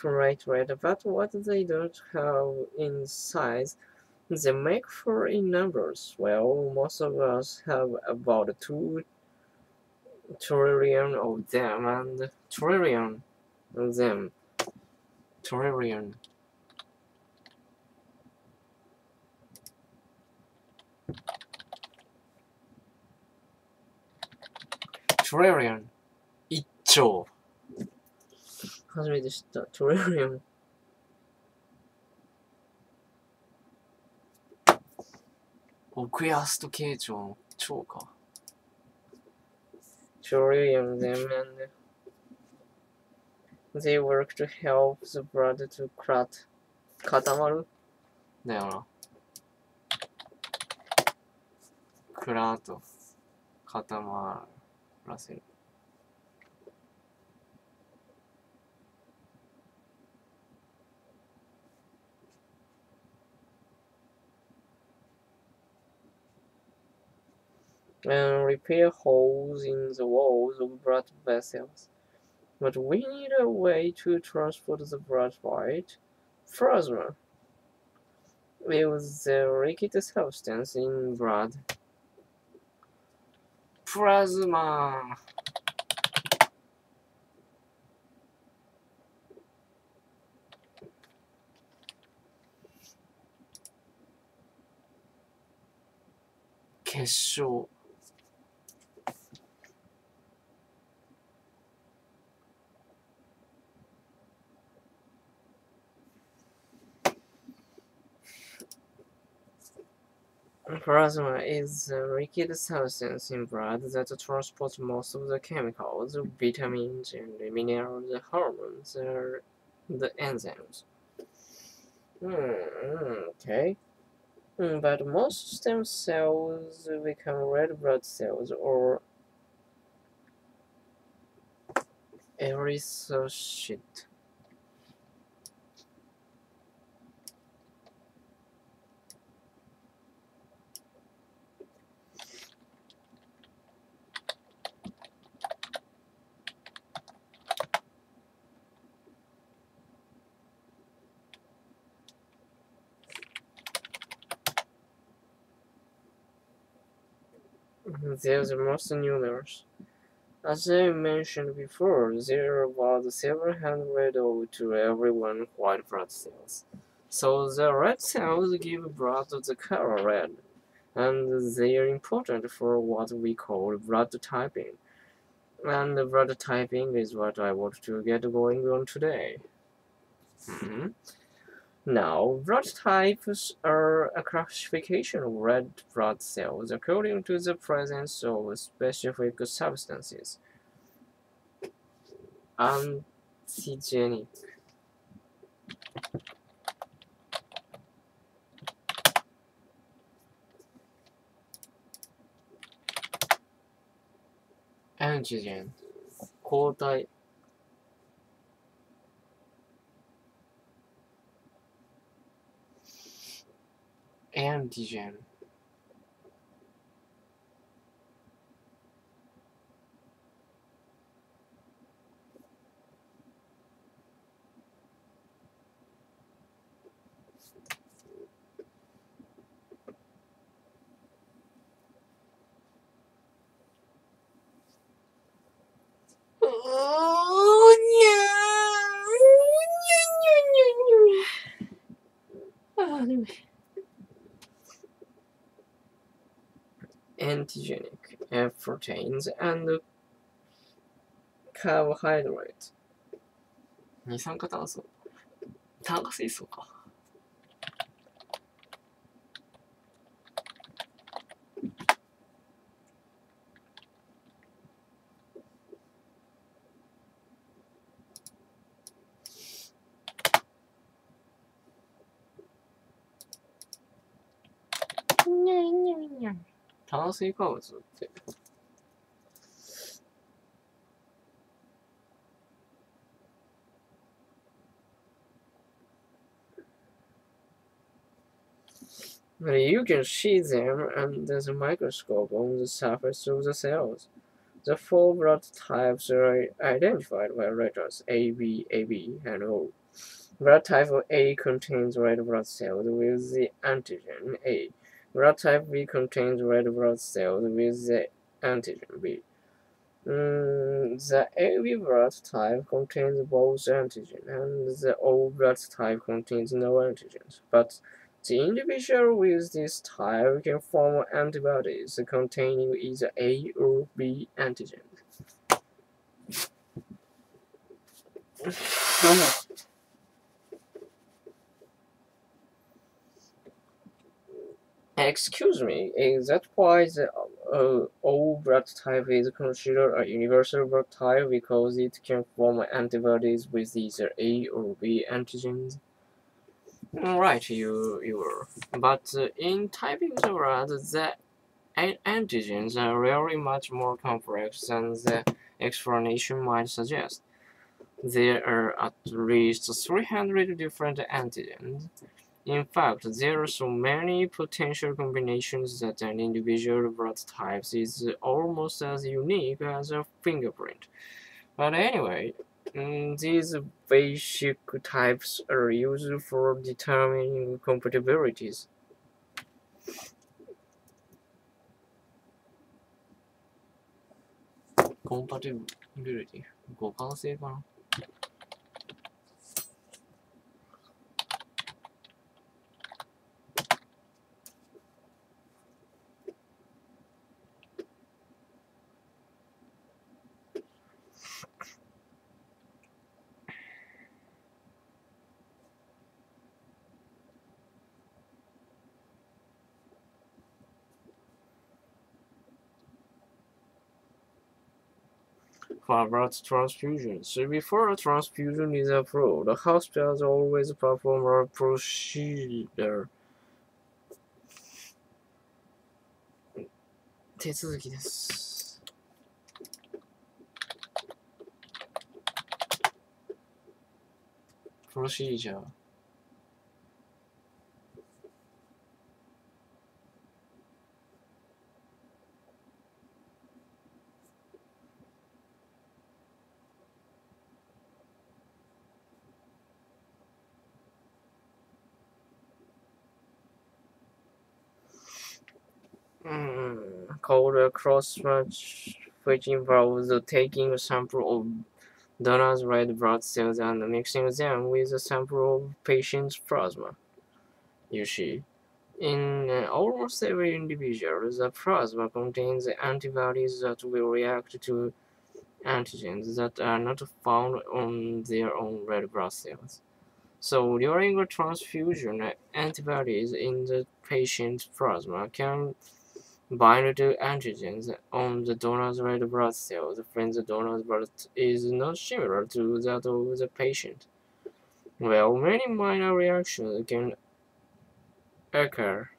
Right, but what they don't have in size, they make for in numbers. Well, most of us have about 2 trillion of them, and trillion of them. Trillion. Trillion. 1兆。初めて知った。トリリオン。億安と慶長の長か。Trillion them and they work to help the blood to clot. 固まるだよな。クラーと固まらせる。And repair holes in the walls of blood vessels. But we need a way to transport the blood, right? Plasma is the liquid substance in blood. Plasma. 結晶。Plasma is a liquid substance in blood that transports most of the chemicals, vitamins, and minerals, hormones, the enzymes. Okay. But most stem cells become red blood cells or erythrocyte. They're the most numerous. As I mentioned before, there are about 700 to every 1 white blood cells. So the red cells give blood the color red, and they are important for what we call blood typing. And blood typing is what I want to get going on today. Now, blood types are a classification of red blood cells according to the presence of specific substances. Antigenic. Antigen. 抗体。Antigen. Antigenic proteins and carbohydrates. 二酸化炭素。炭化水素か。炭水化物って。You can see them under the microscope on the surface of the cells. The four blood types are identified by letters A, B, AB, and O. Blood type A contains red blood cells with the antigen A. Blood type B contains red blood cells with the antigen B. The AB blood type contains both antigen, and the O blood type contains no antigens. But the individual with this type can form antibodies containing either A or B antigens. Excuse me, is that why the O blood type is considered a universal blood type because it can form antibodies with either A or B antigens? Right, you were. But in typing the blood, the antigens are really much more complex than the explanation might suggest. There are at least 300 different antigens. In fact, there are so many potential combinations that an individual blood type is almost as unique as a fingerprint. But anyway, these basic types are used for determining compatibilities. Compatibility 互換性かな for blood transfusions. So before a transfusion is approved, the hospitals always perform a procedure. 手続きです。Procedure. Called a cross-match, which involves taking a sample of donors' red blood cells and mixing them with a sample of patient's plasma. You see, in almost every individual, the plasma contains antibodies that will react to antigens that are not found on their own red blood cells. So during a transfusion, antibodies in the patient's plasma can bind to antigens on the donor's red blood cells when the donor's blood is not similar to that of the patient. Well, many minor reactions can occur,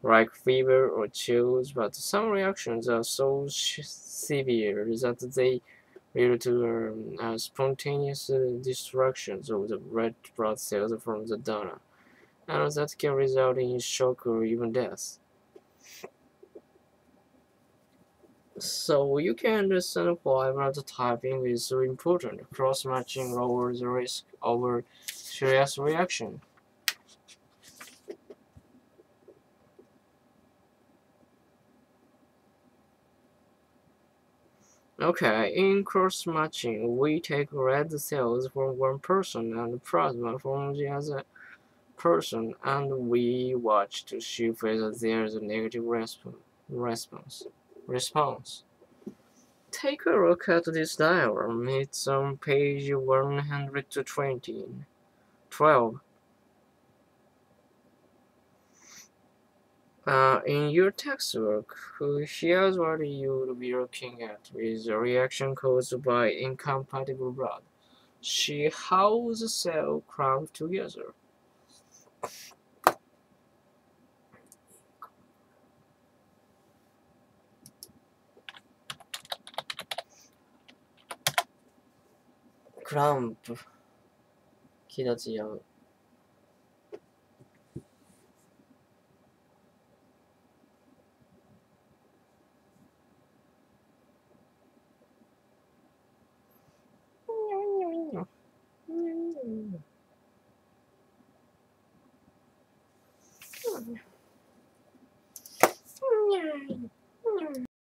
like fever or chills, but some reactions are so severe that they lead to spontaneous destruction of the red blood cells from the donor, and that can result in shock or even death. So you can understand why blood typing is so important. Cross-matching lowers the risk of serious reaction. Okay, in cross-matching, we take red cells from one person and plasma from the other person, and we watch to see whether there is a negative response. Take a look at this diagram. It's on page 112. In your textbook, here's what you'll be looking at with a reaction caused by incompatible blood. See how the cell clump together. Clump 木立ちやん